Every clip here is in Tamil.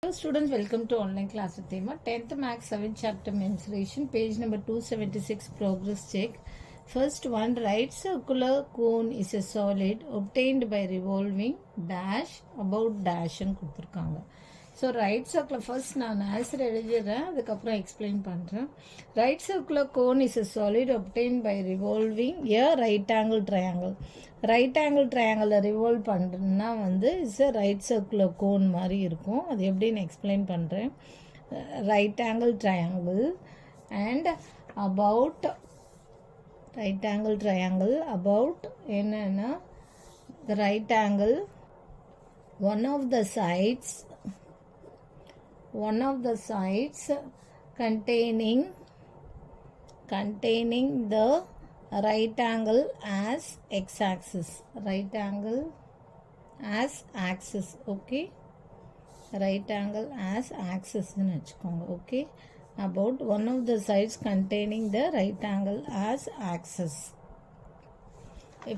Hello students, welcome to online class with Thema. 10th Max 7th chapter mensuration, page number 276, progress check. First one, right circular cone is a solid obtained by revolving dash about dash and கொடுத்துருக்காங்க. ஸோ ரைட் சர்க்கிள் ஃபர்ஸ்ட் நான் ஆன்சர் எழுதிடுறேன், அதுக்கப்புறம் எக்ஸ்பிளைன் பண்ணுறேன். Right circular cone is a solid obtained by revolving a right angle triangle. Right angle ட்ரையாங்கிளில் ரிவால்வ் பண்ணுறதுனா வந்து it's a right circular cone மாதிரி இருக்கும். அது எப்படின்னு எக்ஸ்பிளைன் பண்ணுறேன். Right angle triangle and about right angle triangle about என்னன்னா the right angle one of the sides containing the right angle as x-axis, right angle as axis, okay, right angle as axis னு வச்சுக்கோங்க. okay, about one of the sides containing the right angle as axis.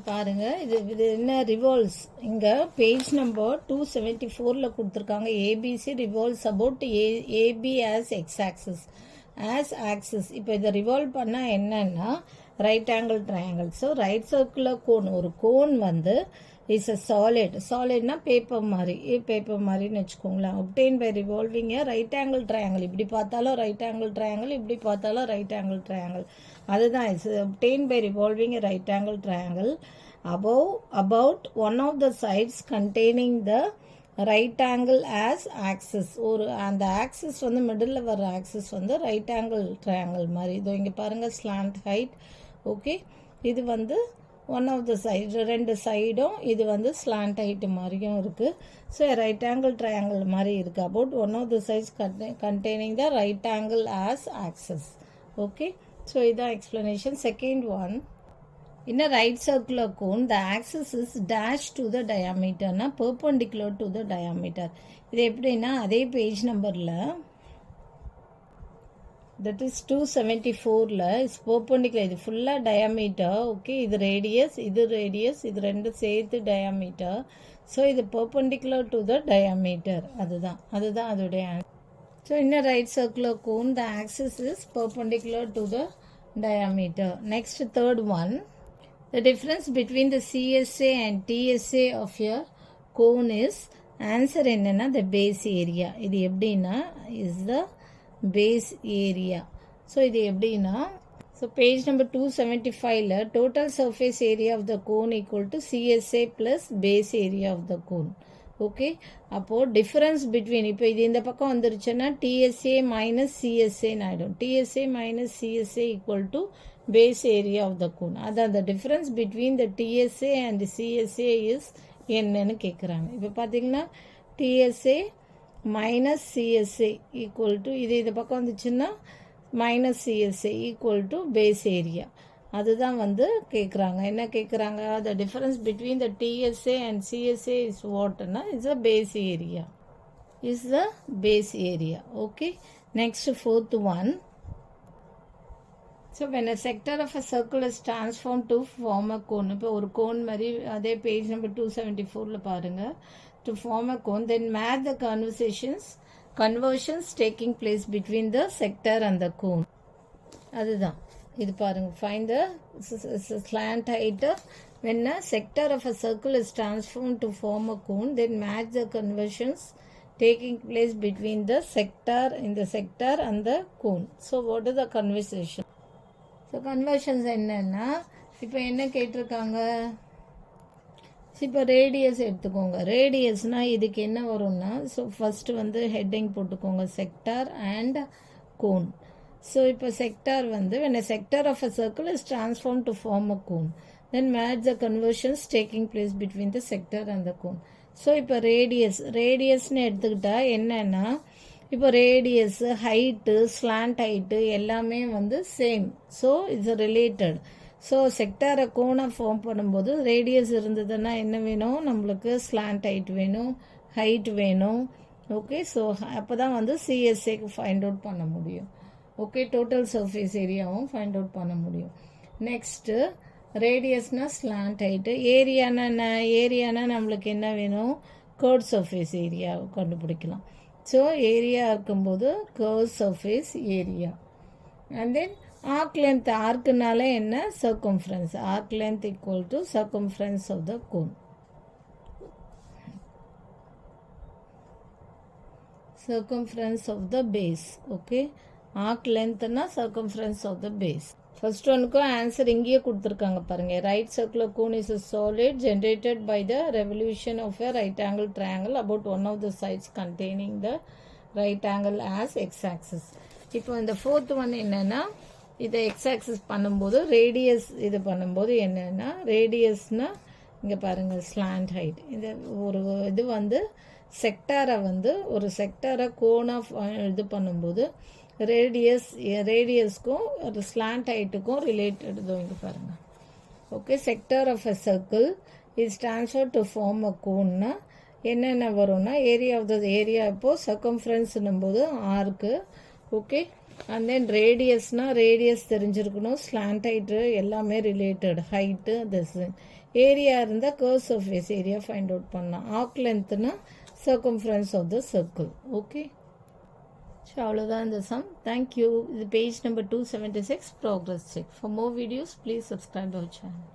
பாருங்க, இது என்ன ரிவால்வ்ஸ், இங்கே பேஜ் நம்பர் 274 கொடுத்துருக்காங்க. ABC revolves about AB as X axis as axis. இப்போ இதை ரிவால்வ் பண்ணால் என்னன்னா right angle triangle. So right circular cone, ஒரு கோன் வந்து இஸ் அ சாலிட்னா பேப்பர் மாதிரின்னு வச்சுக்கோங்களேன். obtained by revolving a right angle triangle. இப்படி பார்த்தாலும் ரைட் ஆங்கிள் ட்ரையாங்கிள், இப்படி பார்த்தாலும் ரைட் ஆங்கிள் ட்ரையாங்கிள். அதுதான் it's obtained by revolving a right angle triangle about one of the sides containing the right angle as axis. ஒரு அந்த ஆக்சிஸ் வந்து மிடில் வர ஆக்சிஸ் வந்து ரைட் ஆங்கிள் ட்ரையாங்கிள் மாதிரி. இதோ இங்கே பாருங்கள், ஸ்லாண்ட் ஹைட். ஓகே, இது வந்து ஒன் ஆஃப் த சைடு, ரெண்டு சைடும் இது வந்து ஸ்லாண்ட் ஹைட்டு மாதிரியும் இருக்குது. ஸோ ரைட் ஆங்கிள் ட்ரையாங்கிள் மாதிரி இருக்குது. About one of the sides containing the right angle as axis. Okay, so இதான் explanation. Second one, in a right circular cone the axis is dash to the diameter na perpendicular to the diameter. இது எப்படின்னா அதே பேஜ் நம்பரில் that is 274ல இஸ் perpendicular. இது ஃபுல்லாக டயாமீட்டர். ஓகே, இது ரேடியஸ், இது ரெண்டு சேர்த்து டயாமீட்டர். ஸோ இது perpendicular to the diameter. அதுதான் அதோடைய answer. So in a right circular cone the axis is perpendicular to the diameter. Next, third one, the difference between the CSA and TSA of a cone is, answer என்னன்னா the base area. இது எப்படின்னா is the base area. So இது எப்படின்னா, ஸோ பேஜ் நம்பர் 275ல total surface area of the cone equal to CSA plus base area of the cone. Okay, அப்போது டிஃப்ரென்ஸ் பிட்வீன், இப்போ இது இந்த பக்கம் வந்துருச்சுன்னா டிஎஸ்ஏ மைனஸ் சிஎஸ்ஏன்னு ஆகிடும். TSA minus CSA equal to base area of the cone. அது அந்த difference between the TSA and CSA is என்னன்னு கேட்குறாங்க. இப்போ பார்த்தீங்கன்னா TSA minus CSA equal to, இது இந்த பக்கம் வந்துச்சுன்னா minus CSA equal to base area. அதுதான் வந்து கேட்குறாங்க. என்ன கேட்குறாங்க, the difference between the TSA and CSA is வாட்னா is a base area. Okay, next fourth one. So when a sector of a circle is transformed to form a cone, இப்போ ஒரு கோன் மாதிரி அதே பேஜ் நம்பர் 274ல பாருங்கள், to form a cone, then match the conversions taking place between the sector and the cone. அதுதான் இது பாருங்கள். find the slant height when a sector of a circle is transformed to form a cone, then match the conversions taking place between the sector and the cone. So what is the conversation? So conversions என்னன்னா, இப்போ என்ன கேட்டிருக்காங்க, இப்போ ரேடியஸ் எடுத்துக்கோங்க. ரேடியஸ்னால் இதுக்கு என்ன வரும்னா, ஸோ ஃபஸ்ட்டு வந்து ஹெட்டிங் போட்டுக்கோங்க, செக்டார் அண்ட் கோன். ஸோ இப்போ செக்டார் வந்து when a sector of a circle is transformed to form a cone, then match the conversions taking place between the sector and the cone. So இப்போ ரேடியஸ்னு எடுத்துக்கிட்டா என்னன்னா, இப்போ ரேடியஸ், ஹைட்டு, ஸ்லாண்ட் ஹைட்டு எல்லாமே வந்து same. So it's related. So செக்டாரை கோனை ஃபார்ம் பண்ணும்போது ரேடியஸ் இருந்ததுன்னா என்ன வேணும் நம்மளுக்கு, ஸ்லாண்ட் ஹைட் வேணும், ஹைட் வேணும். ஓகே, ஸோ அப்போ தான் வந்து சிஎஸ்ஏக்கு ஃபைண்ட் அவுட் பண்ண முடியும். ஓகே, டோட்டல் சர்ஃபேஸ் ஏரியாவும் ஃபைண்ட் அவுட் பண்ண முடியும். நெக்ஸ்ட்டு ரேடியஸ்னால் ஸ்லாண்ட் ஹைட்டு, ஏரியானா நம்மளுக்கு என்ன வேணும், கர்வ் சர்ஃபேஸ் ஏரியா கண்டுபிடிக்கலாம். ஸோ ஏரியா இருக்கும்போது curve surface area. And then arc length, ஆர்க்குனால என்ன, circumference. Arc length equal to circumference of the cone. Circumference of the base. Okay, arc length na circumference of the base. First one ko answer இங்கேயே கொடுத்துருக்காங்க பாருங்க. Right circular cone is a solid generated by the revolution of a right angle triangle about one of the sides containing the right angle as x-axis. இப்போ இந்த fourth one என்னன்னா, இதை x-axis பண்ணும்போது radius இது பண்ணும்போது என்னன்னா, radiusனா இங்கே பாருங்க slant height. இந்த ஒரு இது வந்து செக்டாரை வந்து ஒரு செக்டாரை கோனாக இது பண்ணும்போது ரேடியஸ்க்கும் ஒரு ஸ்லாண்ட் ஹைட்டுக்கும் ரிலேட்டட் இங்கே பாருங்கள். Okay, sector of a circle is transfer to form a கோன்னா என்னென்ன வரும்னா, ஏரியா ஆஃப் த ஏரியா இப்போது சர்க்கம்ஃபரன்ஸ்னும் போது ஆர்க்கு. ஓகே, அண்ட் தென் ரேடியஸ்னால் ரேடியஸ் தெரிஞ்சிருக்கணும், ஸ்லாண்ட் ஹைட்டு எல்லாமே ரிலேட்டட், ஹைட்டு திஸ். ஏரியா இருந்தால் curve surface area find out பண்ணலாம். ஆர்க் லென்த்னா circumference of the circle. Okay, so அவ்வளோதான் இந்த sum. Thank you. இது page number 276 progress check. For more videos please subscribe our channel.